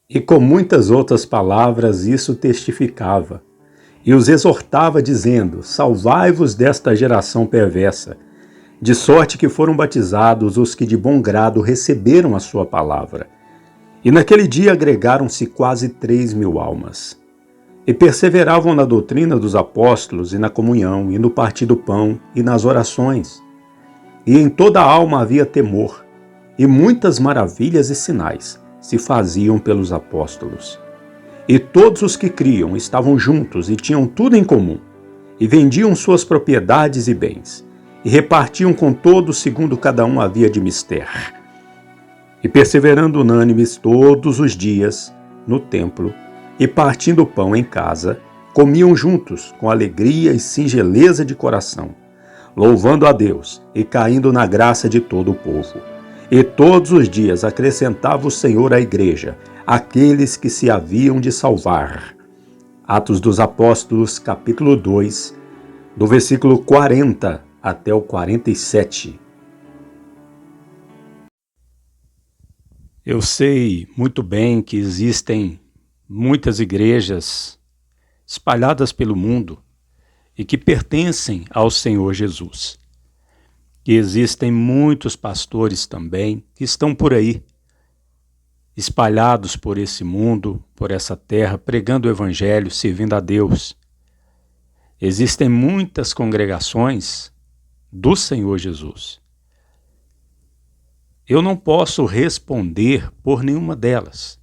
E com muitas outras palavras isso testificava, e os exortava, dizendo: Salvai-vos desta geração perversa, de sorte que foram batizados os que de bom grado receberam a sua palavra. E naquele dia agregaram-se quase 3.000 almas. E perseveravam na doutrina dos apóstolos, e na comunhão, e no partir do pão, e nas orações. E em toda a alma havia temor, e muitas maravilhas e sinais se faziam pelos apóstolos. E todos os que criam estavam juntos e tinham tudo em comum, e vendiam suas propriedades e bens, e repartiam com todos segundo cada um havia de mister. E perseverando unânimes todos os dias no templo, e partindo o pão em casa, comiam juntos com alegria e singeleza de coração, louvando a Deus e caindo na graça de todo o povo. E todos os dias acrescentava o Senhor à igreja aqueles que se haviam de salvar. Atos dos Apóstolos, capítulo 2, do versículo 40 até o 47. Eu sei muito bem que existem muitas igrejas espalhadas pelo mundo e que pertencem ao Senhor Jesus. E existem muitos pastores também que estão por aí, espalhados por esse mundo, por essa terra, pregando o Evangelho, servindo a Deus. Existem muitas congregações do Senhor Jesus. Eu não posso responder por nenhuma delas.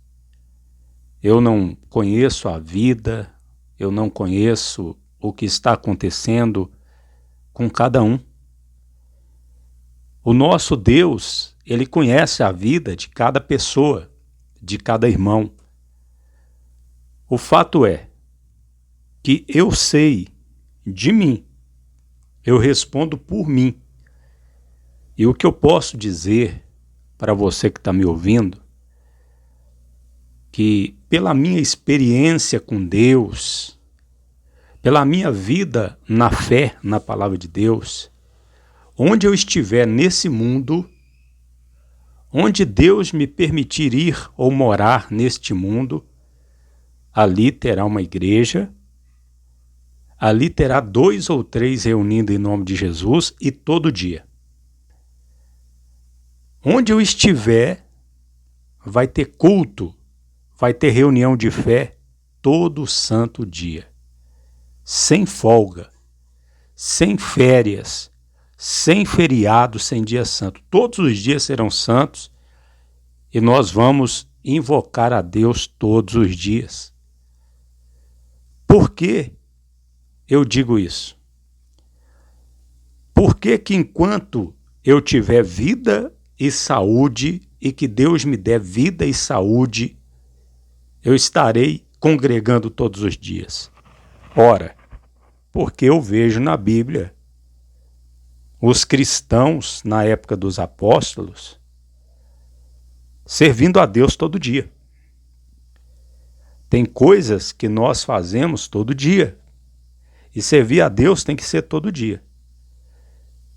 Eu não conheço a vida, eu não conheço o que está acontecendo com cada um. O nosso Deus, Ele conhece a vida de cada pessoa, de cada irmão. O fato é que eu sei de mim, eu respondo por mim. E o que eu posso dizer para você que está me ouvindo, que pela minha experiência com Deus, pela minha vida na fé, na palavra de Deus, onde eu estiver nesse mundo, onde Deus me permitir ir ou morar neste mundo, ali terá uma igreja, ali terá 2 ou 3 reunindo em nome de Jesus e todo dia. Onde eu estiver, vai ter culto, vai ter reunião de fé todo santo dia, sem folga, sem férias, sem feriado, sem dia santo. Todos os dias serão santos e nós vamos invocar a Deus todos os dias. Por que eu digo isso? Porque que enquanto eu tiver vida e saúde, e que Deus me der vida e saúde, eu estarei congregando todos os dias. Ora, porque eu vejo na Bíblia os cristãos, na época dos apóstolos, servindo a Deus todo dia. Tem coisas que nós fazemos todo dia. E servir a Deus tem que ser todo dia.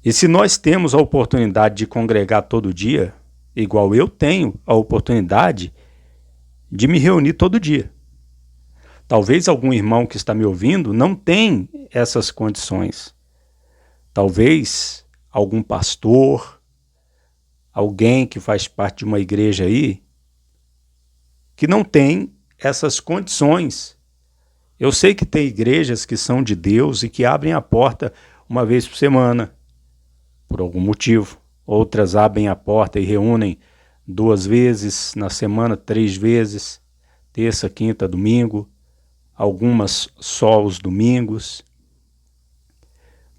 E se nós temos a oportunidade de congregar todo dia, igual eu tenho a oportunidade de me reunir todo dia. Talvez algum irmão que está me ouvindo não tenha essas condições. Talvez algum pastor, alguém que faz parte de uma igreja aí, que não tem essas condições. Eu sei que tem igrejas que são de Deus e que abrem a porta uma vez por semana, por algum motivo. Outras abrem a porta e reúnem 2 vezes na semana, 3 vezes, terça, quinta, domingo, algumas só os domingos.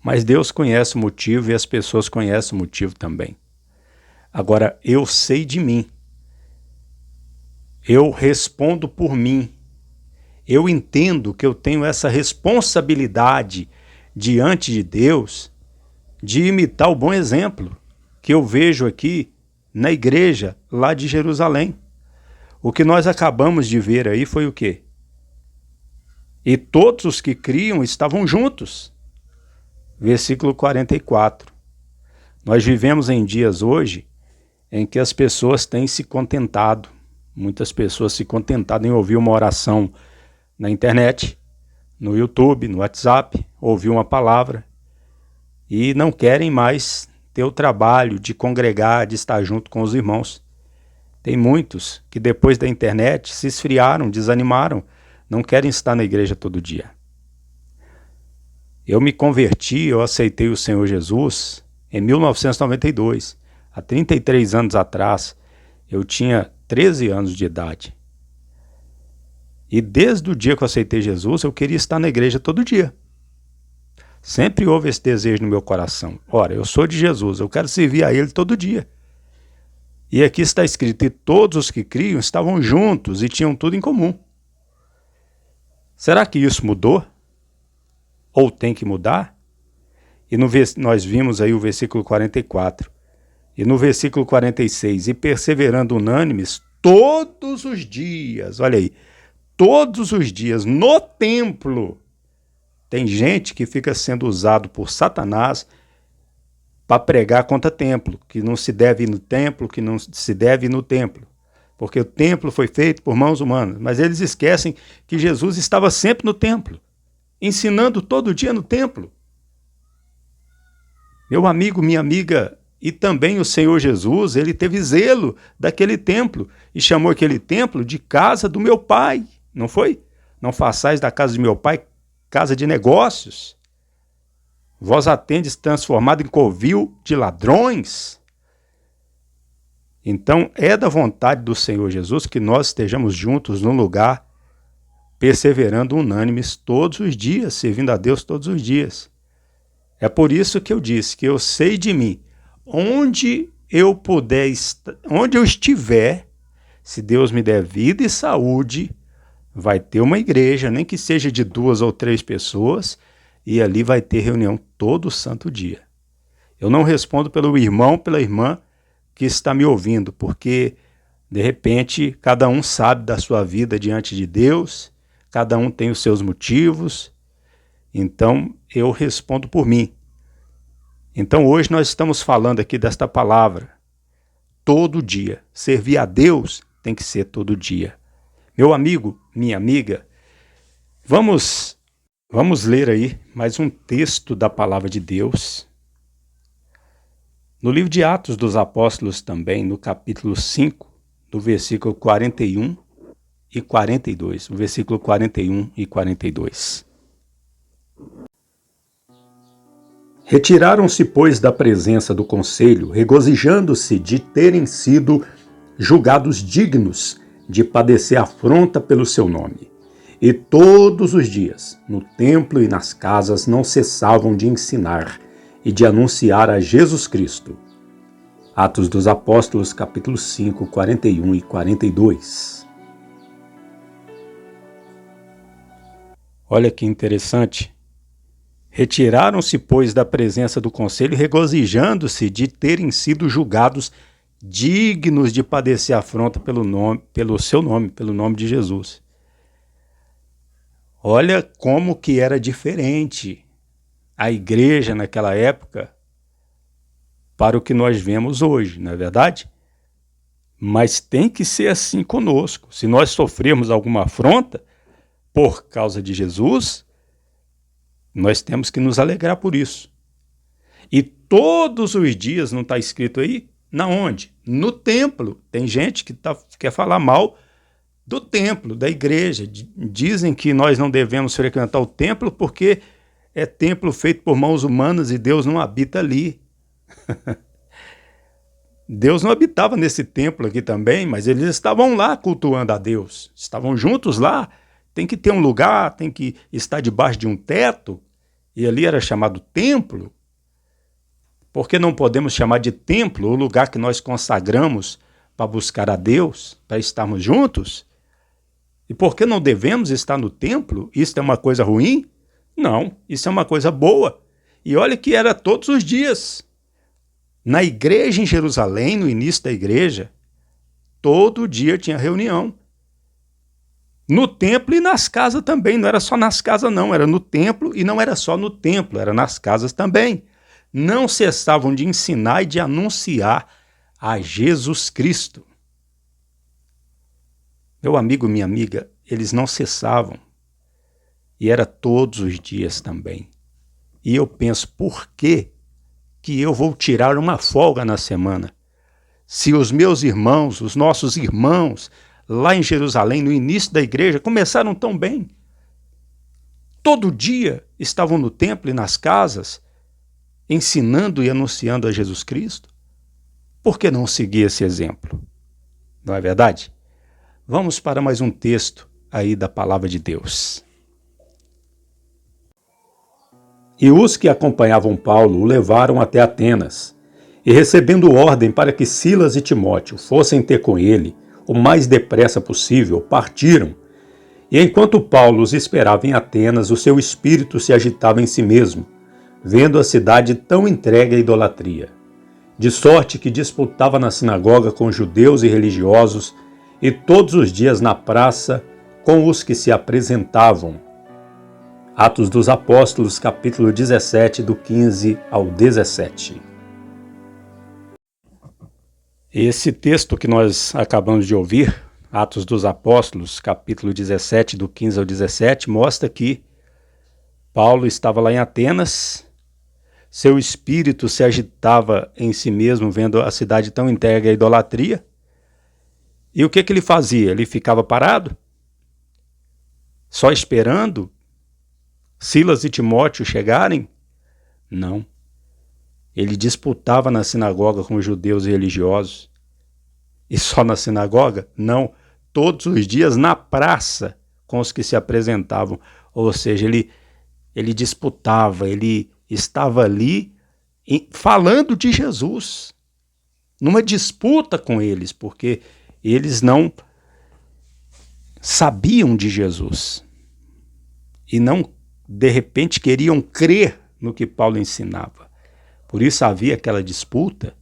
Mas Deus conhece o motivo e as pessoas conhecem o motivo também. Agora, eu sei de mim. Eu respondo por mim. Eu entendo que eu tenho essa responsabilidade diante de Deus de imitar o bom exemplo que eu vejo aqui na igreja lá de Jerusalém. O que nós acabamos de ver aí foi o quê? E todos os que criam estavam juntos. Versículo 44. Nós vivemos em dias hoje em que as pessoas têm se contentado Muitas pessoas se contentaram em ouvir uma oração na internet, no YouTube, no WhatsApp, ouvir uma palavra e não querem mais ter o trabalho de congregar, de estar junto com os irmãos. Tem muitos que depois da internet se esfriaram, desanimaram, não querem estar na igreja todo dia. Eu me converti, eu aceitei o Senhor Jesus em 1992. Há 33 anos atrás, eu tinha 13 anos de idade. E desde o dia que eu aceitei Jesus, eu queria estar na igreja todo dia. Sempre houve esse desejo no meu coração. Ora, eu sou de Jesus, eu quero servir a Ele todo dia. E aqui está escrito, e todos os que criam estavam juntos e tinham tudo em comum. Será que isso mudou? Ou tem que mudar? E nós vimos aí o versículo 44. E no versículo 46, e perseverando unânimes todos os dias, olha aí, todos os dias no templo. Tem gente que fica sendo usado por Satanás para pregar contra templo, que não se deve ir no templo, que não se deve ir no templo. Porque o templo foi feito por mãos humanas. Mas eles esquecem que Jesus estava sempre no templo, ensinando todo dia no templo. Meu amigo, minha amiga, e também o Senhor Jesus, ele teve zelo daquele templo e chamou aquele templo de casa do meu pai, não foi? Não façais da casa de meu pai casa de negócios. Vós a tendes transformado em covil de ladrões. Então é da vontade do Senhor Jesus que nós estejamos juntos num lugar, perseverando unânimes todos os dias, servindo a Deus todos os dias. É por isso que eu disse que eu sei de mim, onde eu estiver, se Deus me der vida e saúde, vai ter uma igreja, nem que seja de 2 ou 3 pessoas, e ali vai ter reunião todo santo dia. Eu não respondo pelo irmão, pela irmã que está me ouvindo, porque, de repente, cada um sabe da sua vida diante de Deus, cada um tem os seus motivos, então eu respondo por mim. Então hoje nós estamos falando aqui desta palavra, todo dia. Servir a Deus tem que ser todo dia. Meu amigo, minha amiga, vamos ler aí mais um texto da palavra de Deus. No livro de Atos dos Apóstolos também, no capítulo 5, no versículo 41 e 42. O versículo 41 e 42. Retiraram-se, pois, da presença do conselho, regozijando-se de terem sido julgados dignos de padecer afronta pelo seu nome. E todos os dias, no templo e nas casas, não cessavam de ensinar e de anunciar a Jesus Cristo. Atos dos Apóstolos, capítulo 5, 41 e 42. Olha que interessante. Retiraram-se, pois, da presença do conselho, regozijando-se de terem sido julgados dignos de padecer afronta pelo seu nome, pelo nome de Jesus. Olha como que era diferente a igreja naquela época para o que nós vemos hoje, não é verdade? Mas tem que ser assim conosco. Se nós sofrermos alguma afronta por causa de Jesus, nós temos que nos alegrar por isso. E todos os dias, não está escrito aí? Na onde? No templo. Tem gente que quer falar mal do templo, da igreja. Dizem que nós não devemos frequentar o templo porque é templo feito por mãos humanas e Deus não habita ali. Deus não habitava nesse templo aqui também, mas eles estavam lá cultuando a Deus. Estavam juntos lá. Tem que ter um lugar, tem que estar debaixo de um teto. E ali era chamado templo. Por que não podemos chamar de templo o lugar que nós consagramos para buscar a Deus, para estarmos juntos? E por que não devemos estar no templo? Isso é uma coisa ruim? Não, isso é uma coisa boa. E olha que era todos os dias. Na igreja em Jerusalém, no início da igreja, todo dia tinha reunião. No templo e nas casas também, não era só nas casas não, era no templo e não era só no templo, era nas casas também. Não cessavam de ensinar e de anunciar a Jesus Cristo. Meu amigo, minha amiga, eles não cessavam. E era todos os dias também. E eu penso, por que eu vou tirar uma folga na semana? Se os meus irmãos, os nossos irmãos, lá em Jerusalém, no início da igreja, começaram tão bem. Todo dia estavam no templo e nas casas, ensinando e anunciando a Jesus Cristo. Por que não seguir esse exemplo? Não é verdade? Vamos para mais um texto aí da palavra de Deus. E os que acompanhavam Paulo o levaram até Atenas, e recebendo ordem para que Silas e Timóteo fossem ter com ele o mais depressa possível, partiram. E enquanto Paulo os esperava em Atenas, o seu espírito se agitava em si mesmo, vendo a cidade tão entregue à idolatria. De sorte que disputava na sinagoga com judeus e religiosos, e todos os dias na praça com os que se apresentavam. Atos dos Apóstolos, capítulo 17, do 15 ao 17. Esse texto que nós acabamos de ouvir, Atos dos Apóstolos, capítulo 17, do 15 ao 17, mostra que Paulo estava lá em Atenas, seu espírito se agitava em si mesmo, vendo a cidade tão entregue à idolatria. E o que ele fazia? Ele ficava parado, só esperando Silas e Timóteo chegarem? Não. Ele disputava na sinagoga com os judeus e religiosos. E só na sinagoga? Não. Todos os dias na praça com os que se apresentavam. Ou seja, ele disputava, ele estava ali falando de Jesus. Numa disputa com eles, porque eles não sabiam de Jesus. E não, de repente, queriam crer no que Paulo ensinava. Por isso havia aquela disputa.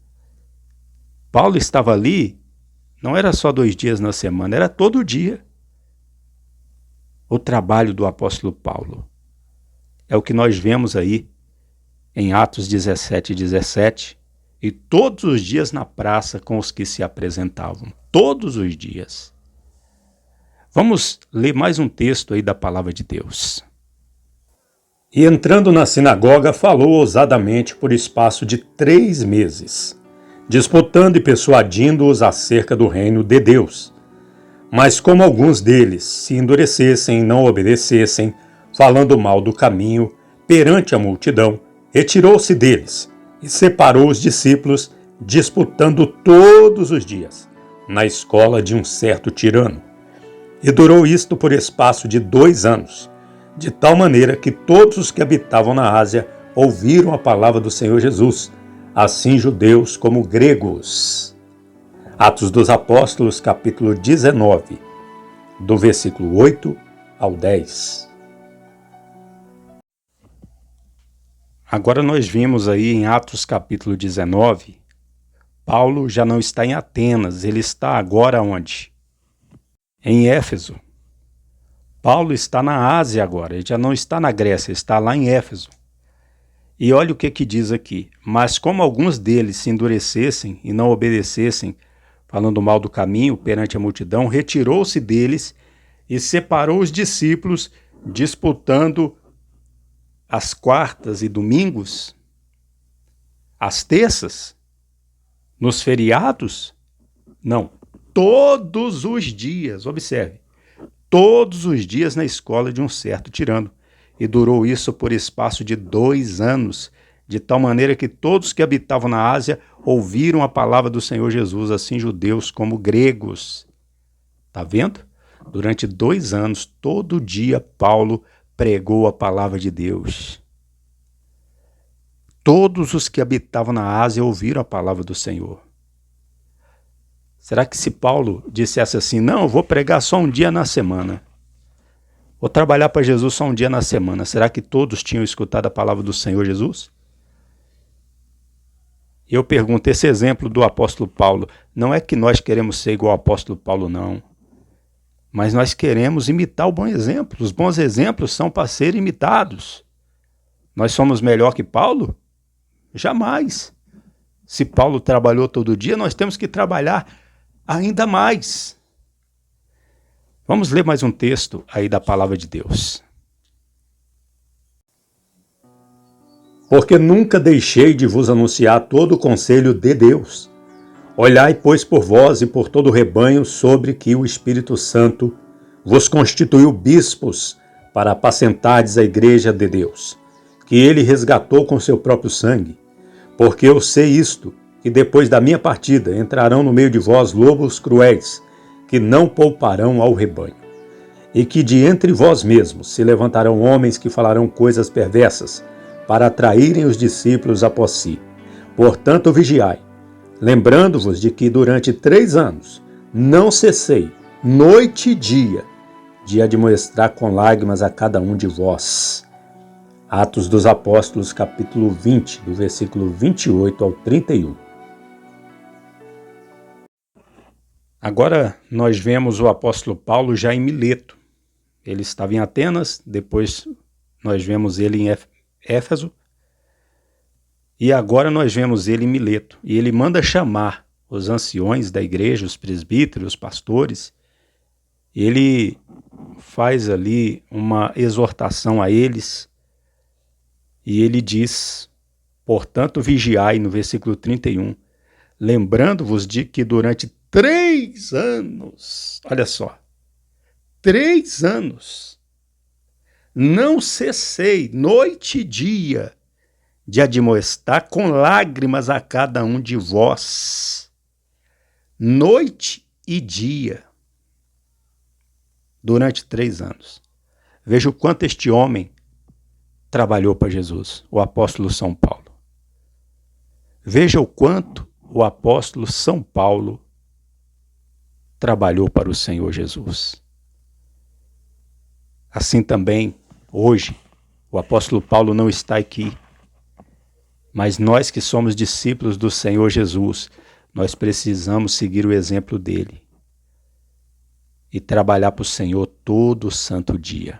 Paulo estava ali, não era só 2 dias na semana, era todo dia. O trabalho do apóstolo Paulo é o que nós vemos aí em Atos 17 e 17, e todos os dias na praça com os que se apresentavam. Todos os dias. Vamos ler mais um texto aí da palavra de Deus. E entrando na sinagoga, falou ousadamente por espaço de 3 meses, disputando e persuadindo-os acerca do reino de Deus. Mas como alguns deles se endurecessem e não obedecessem, falando mal do caminho, perante a multidão, retirou-se deles e separou os discípulos, disputando todos os dias, na escola de um certo tirano. E durou isto por espaço de 2 anos, de tal maneira que todos os que habitavam na Ásia ouviram a palavra do Senhor Jesus, assim judeus como gregos. Atos dos Apóstolos, capítulo 19, do versículo 8 ao 10. Agora nós vimos aí em Atos capítulo 19, Paulo já não está em Atenas, ele está agora onde? Em Éfeso. Paulo está na Ásia agora, ele já não está na Grécia, está lá em Éfeso. E olha o que diz aqui. Mas como alguns deles se endurecessem e não obedecessem, falando mal do caminho perante a multidão, retirou-se deles e separou os discípulos, disputando as quartas e domingos, as terças, nos feriados? Não, todos os dias, observe, todos os dias na escola de um certo tirano. E durou isso por espaço de 2 anos, de tal maneira que todos que habitavam na Ásia ouviram a palavra do Senhor Jesus, assim judeus como gregos. Está vendo? Durante 2 anos, todo dia, Paulo pregou a palavra de Deus. Todos os que habitavam na Ásia ouviram a palavra do Senhor. Será que se Paulo dissesse assim, não, eu vou pregar só um dia na semana, vou trabalhar para Jesus só um dia na semana, será que todos tinham escutado a palavra do Senhor Jesus? Eu pergunto, esse exemplo do apóstolo Paulo, não é que nós queremos ser igual ao apóstolo Paulo, não. Mas nós queremos imitar o bom exemplo. Os bons exemplos são para serem imitados. Nós somos melhor que Paulo? Jamais. Se Paulo trabalhou todo dia, nós temos que trabalhar ainda mais. Vamos ler mais um texto aí da palavra de Deus. Porque nunca deixei de vos anunciar todo o conselho de Deus. Olhai, pois, por vós e por todo o rebanho sobre que o Espírito Santo vos constituiu bispos para apacentardes a igreja de Deus, que ele resgatou com seu próprio sangue. Porque eu sei isto, que depois da minha partida entrarão no meio de vós lobos cruéis, que não pouparão ao rebanho. E que de entre vós mesmos se levantarão homens que falarão coisas perversas, para atraírem os discípulos após si. Portanto, vigiai, lembrando-vos de que durante 3 anos não cessei, noite e dia, de admoestar com lágrimas a cada um de vós. Atos dos Apóstolos, capítulo 20, do versículo 28 ao 31. Agora nós vemos o apóstolo Paulo já em Mileto. Ele estava em Atenas, depois nós vemos ele em Éfeso, e agora nós vemos ele em Mileto. E ele manda chamar os anciões da igreja, os presbíteros, os pastores. Ele faz ali uma exortação a eles, e ele diz, portanto, vigiai, no versículo 31, lembrando-vos de que durante 3 anos, olha só, 3 anos, não cessei, noite e dia, de admoestar com lágrimas a cada um de vós. Noite e dia. Durante 3 anos. Veja o quanto este homem trabalhou para Jesus, o apóstolo São Paulo. Veja o quanto o apóstolo São Paulo trabalhou para o Senhor Jesus. Assim também, hoje, o apóstolo Paulo não está aqui, mas nós que somos discípulos do Senhor Jesus, nós precisamos seguir o exemplo dele e trabalhar para o Senhor todo santo dia.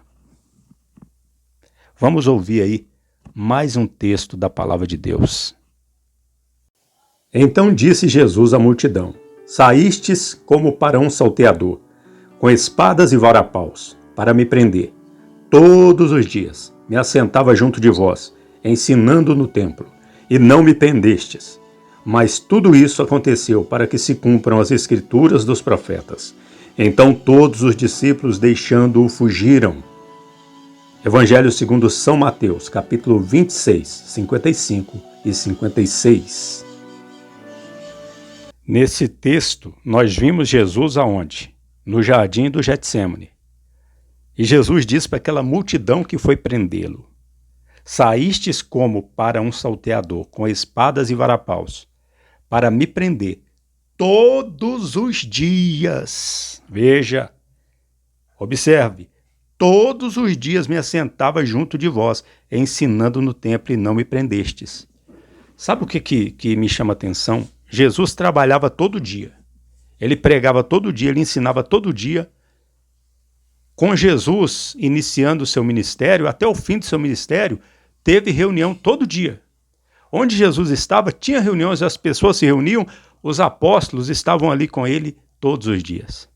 Vamos ouvir aí mais um texto da palavra de Deus. Então disse Jesus à multidão: saístes como para um salteador, com espadas e varapaus, para me prender. Todos os dias me assentava junto de vós, ensinando no templo, e não me prendestes. Mas tudo isso aconteceu para que se cumpram as escrituras dos profetas. Então todos os discípulos, deixando-o, fugiram. Evangelho segundo São Mateus, capítulo 26, 55 e 56. Nesse texto, nós vimos Jesus aonde? No jardim do Getsêmani. E Jesus diz para aquela multidão que foi prendê-lo: saístes como para um salteador, com espadas e varapaus, para me prender todos os dias. Veja, observe, todos os dias me assentava junto de vós, ensinando no templo, e não me prendestes. Sabe o que me chama a atenção? Jesus trabalhava todo dia. Ele pregava todo dia, ele ensinava todo dia. Com Jesus iniciando o seu ministério, até o fim do seu ministério, teve reunião todo dia. Onde Jesus estava, tinha reuniões, as pessoas se reuniam, os apóstolos estavam ali com ele todos os dias.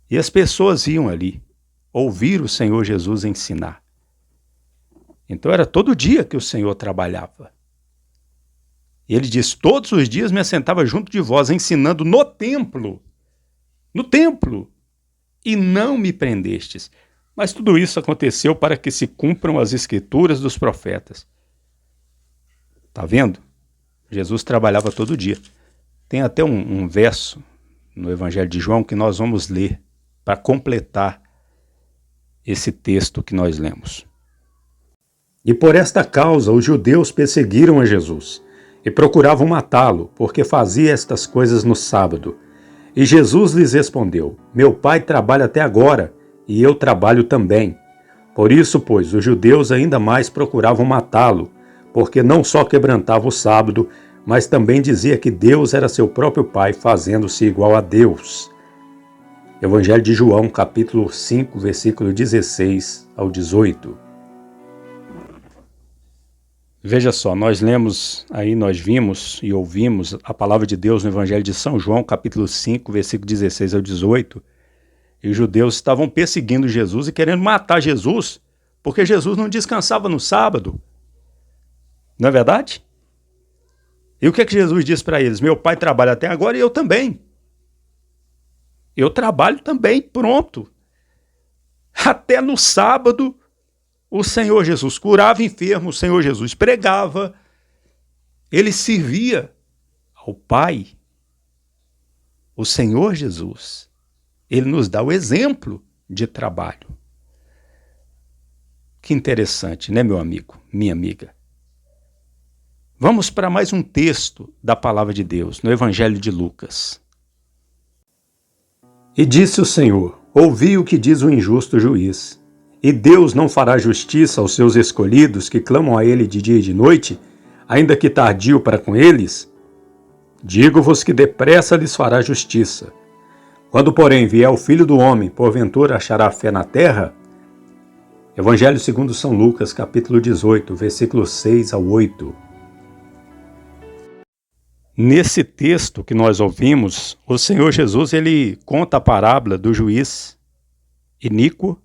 E as pessoas iam ali ouvir o Senhor Jesus ensinar. Então era todo dia que o Senhor trabalhava. E ele diz: todos os dias me assentava junto de vós, ensinando no templo, e não me prendestes. Mas tudo isso aconteceu para que se cumpram as escrituras dos profetas. Está vendo? Jesus trabalhava todo dia. Tem até um verso no Evangelho de João que nós vamos ler para completar esse texto que nós lemos. E por esta causa os judeus perseguiram a Jesus e procuravam matá-lo, porque fazia estas coisas no sábado. E Jesus lhes respondeu: meu Pai trabalha até agora, e eu trabalho também. Por isso, pois, os judeus ainda mais procuravam matá-lo, porque não só quebrantava o sábado, mas também dizia que Deus era seu próprio Pai, fazendo-se igual a Deus. Evangelho de João, capítulo 5, versículo 16 ao 18. Veja só, nós vimos e ouvimos a palavra de Deus no Evangelho de São João, capítulo 5, versículo 16 ao 18. E os judeus estavam perseguindo Jesus e querendo matar Jesus, porque Jesus não descansava no sábado. Não é verdade? E o que é que Jesus disse para eles? Meu pai trabalha até agora e eu também. Eu trabalho também, pronto. Até no sábado, o Senhor Jesus curava enfermos, o Senhor Jesus pregava, ele servia ao Pai. O Senhor Jesus, ele nos dá o exemplo de trabalho. Que interessante, né, meu amigo, minha amiga? Vamos para mais um texto da Palavra de Deus, no Evangelho de Lucas. E disse o Senhor: ouvi o que diz o injusto juiz. E Deus não fará justiça aos seus escolhidos que clamam a ele de dia e de noite, ainda que tardio para com eles? Digo-vos que depressa lhes fará justiça. Quando, porém, vier o Filho do Homem, porventura achará fé na terra? Evangelho segundo São Lucas, capítulo 18, versículos 6 ao 8. Nesse texto que nós ouvimos, o Senhor Jesus ele conta a parábola do juiz iníquo,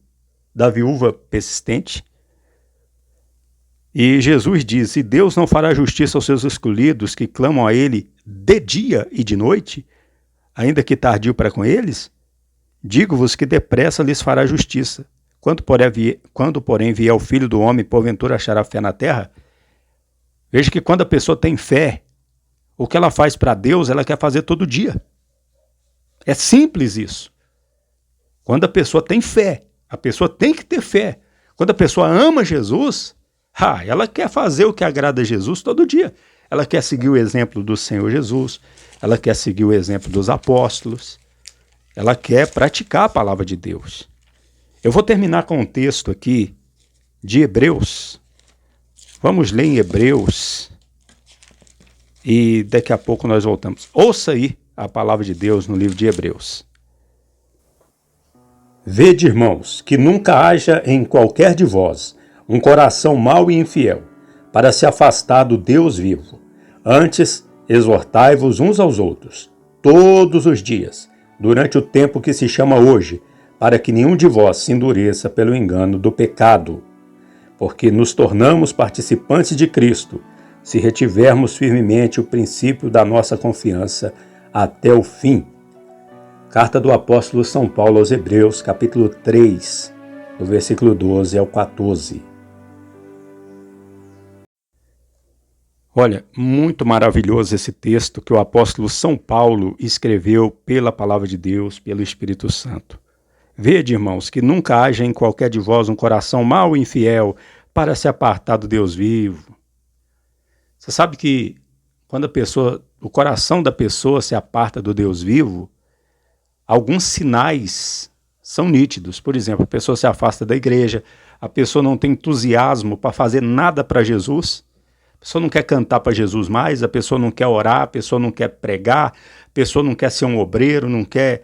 da viúva persistente. E Jesus diz: e Deus não fará justiça aos seus escolhidos que clamam a ele de dia e de noite, ainda que tardio para com eles? Digo-vos que depressa lhes fará justiça. Quando, porém, vier o Filho do Homem, porventura achará fé na terra? Veja que quando a pessoa tem fé, o que ela faz para Deus, ela quer fazer todo dia. É simples isso. Quando a pessoa tem fé, a pessoa tem que ter fé. Quando a pessoa ama Jesus, ela quer fazer o que agrada a Jesus todo dia. Ela quer seguir o exemplo do Senhor Jesus, ela quer seguir o exemplo dos apóstolos, ela quer praticar a palavra de Deus. Eu vou terminar com um texto aqui de Hebreus. Vamos ler em Hebreus e daqui a pouco nós voltamos. Ouça aí a palavra de Deus no livro de Hebreus. Vede, irmãos, que nunca haja em qualquer de vós um coração mau e infiel, para se afastar do Deus vivo. Antes, exortai-vos uns aos outros, todos os dias, durante o tempo que se chama hoje, para que nenhum de vós se endureça pelo engano do pecado. Porque nos tornamos participantes de Cristo, se retivermos firmemente o princípio da nossa confiança até o fim. Carta do apóstolo São Paulo aos Hebreus, capítulo 3, do versículo 12 ao 14. Olha, muito maravilhoso esse texto que o apóstolo São Paulo escreveu pela palavra de Deus, pelo Espírito Santo. Vede, irmãos, que nunca haja em qualquer de vós um coração mau e infiel para se apartar do Deus vivo. Você sabe que quando o coração da pessoa se aparta do Deus vivo, alguns sinais são nítidos. Por exemplo, a pessoa se afasta da igreja, a pessoa não tem entusiasmo para fazer nada para Jesus, a pessoa não quer cantar para Jesus mais, a pessoa não quer orar, a pessoa não quer pregar, a pessoa não quer ser um obreiro, não quer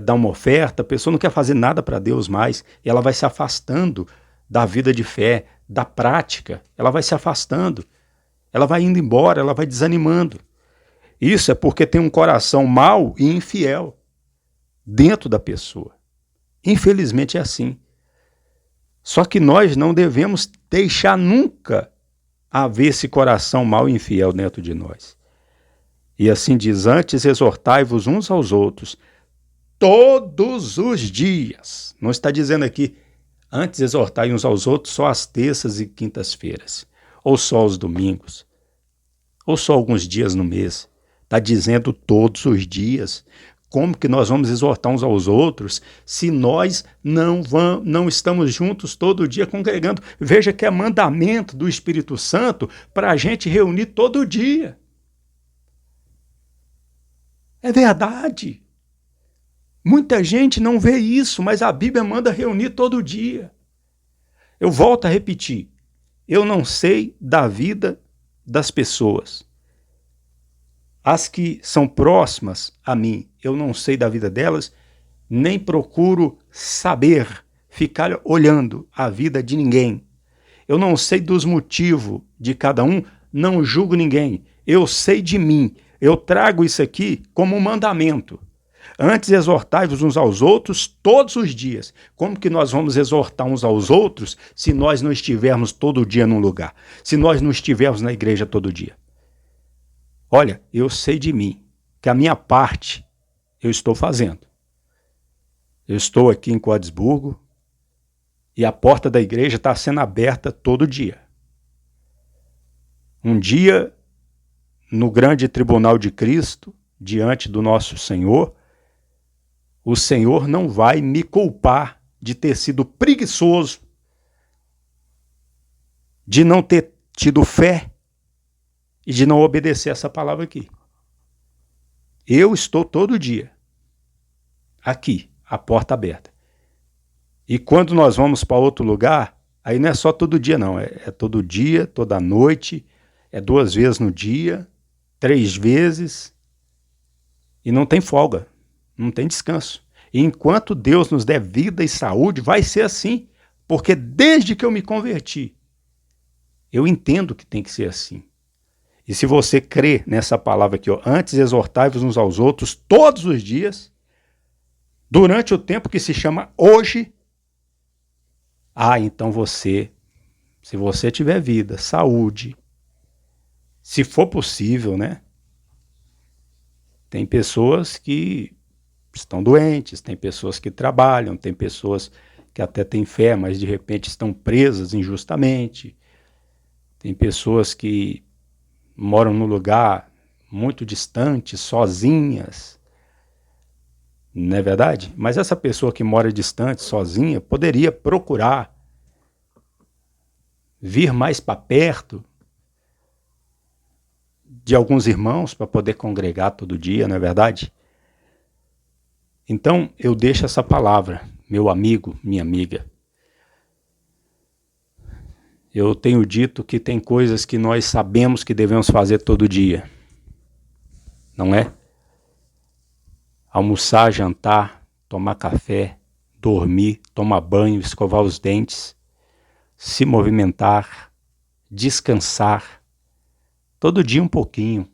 dar uma oferta, a pessoa não quer fazer nada para Deus mais, e ela vai se afastando da vida de fé, da prática, ela vai se afastando, ela vai indo embora, ela vai desanimando. Isso é porque tem um coração mau e infiel dentro da pessoa. Infelizmente é assim. Só que nós não devemos deixar nunca haver esse coração mau e infiel dentro de nós. E assim diz: antes exortai-vos uns aos outros, todos os dias. Não está dizendo aqui, antes exortai uns aos outros só às terças e quintas-feiras, ou só aos domingos, ou só alguns dias no mês. Está dizendo todos os dias. Como que nós vamos exortar uns aos outros se nós não estamos juntos todo dia congregando? Veja que é mandamento do Espírito Santo para a gente reunir todo dia. É verdade. Muita gente não vê isso, mas a Bíblia manda reunir todo dia. Eu volto a repetir. Eu não sei da vida das pessoas. As que são próximas a mim, eu não sei da vida delas, nem procuro saber, ficar olhando a vida de ninguém. Eu não sei dos motivos de cada um, não julgo ninguém. Eu sei de mim. Eu trago isso aqui como um mandamento. Antes exortai-vos uns aos outros todos os dias. Como que nós vamos exortar uns aos outros se nós não estivermos todo dia num lugar? Se nós não estivermos na igreja todo dia? Olha, eu sei de mim que a minha parte eu estou fazendo. Eu estou aqui em Codesburgo e a porta da igreja está sendo aberta todo dia. Um dia, no grande tribunal de Cristo, diante do nosso Senhor, o Senhor não vai me culpar de ter sido preguiçoso, de não ter tido fé e de não obedecer essa palavra aqui. Eu estou todo dia aqui, a porta aberta. E quando nós vamos para outro lugar, aí não é só todo dia não, é todo dia, toda noite, é 2 vezes no dia, 3 vezes, e não tem folga, não tem descanso. E enquanto Deus nos der vida e saúde, vai ser assim, porque desde que eu me converti, eu entendo que tem que ser assim. E se você crê nessa palavra aqui, ó, antes exortai-vos uns aos outros todos os dias, durante o tempo que se chama hoje, então você, se você tiver vida, saúde, se for possível, né? Tem pessoas que estão doentes, tem pessoas que trabalham, tem pessoas que até têm fé, mas de repente estão presas injustamente. Tem pessoas que moram num lugar muito distante, sozinhas. Não é verdade? Mas essa pessoa que mora distante, sozinha, poderia procurar vir mais para perto de alguns irmãos para poder congregar todo dia, não é verdade? Então, eu deixo essa palavra, meu amigo, minha amiga. Eu tenho dito que tem coisas que nós sabemos que devemos fazer todo dia, não é? Almoçar, jantar, tomar café, dormir, tomar banho, escovar os dentes, se movimentar, descansar, todo dia um pouquinho.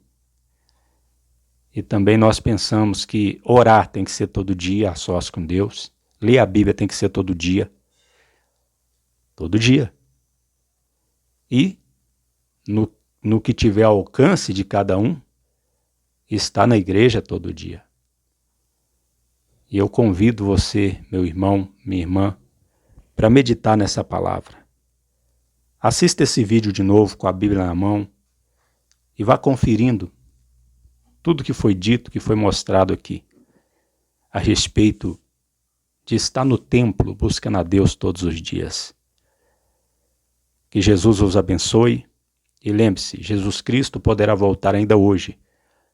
E também nós pensamos que orar tem que ser todo dia, a sós com Deus. Ler a Bíblia tem que ser todo dia. Todo dia. E, no que tiver alcance de cada um, estar na igreja todo dia. E eu convido você, meu irmão, minha irmã, para meditar nessa palavra. Assista esse vídeo de novo com a Bíblia na mão e vá conferindo tudo que foi dito, que foi mostrado aqui, a respeito de estar no templo buscando a Deus todos os dias. Que Jesus os abençoe e lembre-se, Jesus Cristo poderá voltar ainda hoje.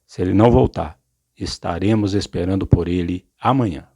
Se Ele não voltar, estaremos esperando por Ele amanhã.